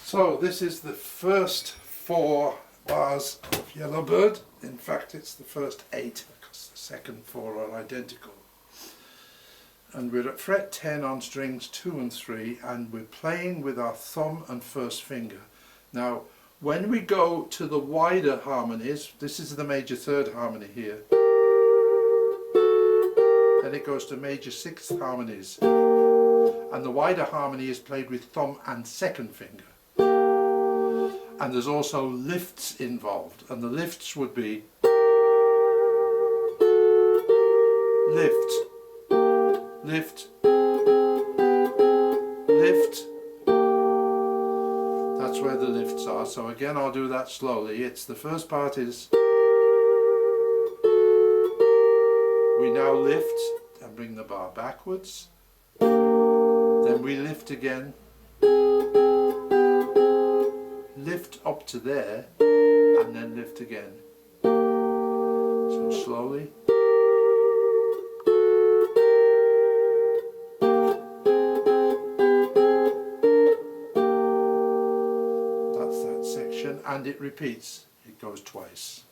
So this is the first 4 bars of Yellowbird. In fact, it's the first 8 because the second 4 are identical. And we're at fret 10 on strings 2 and 3, and we're playing with our thumb and first finger. Now, when we go to the wider harmonies, this is the major 3rd harmony here, then it goes to major 6th harmonies, and the wider harmony is played with thumb and second finger. And there's also lifts involved, and the lifts would be lift, lift, lift. That's where the lifts are. So again, I'll do that slowly. It's the first part is we now lift and bring the bar backwards, then we lift again, lift up to there, and then lift again. So slowly. That's that section, and it repeats. It goes twice.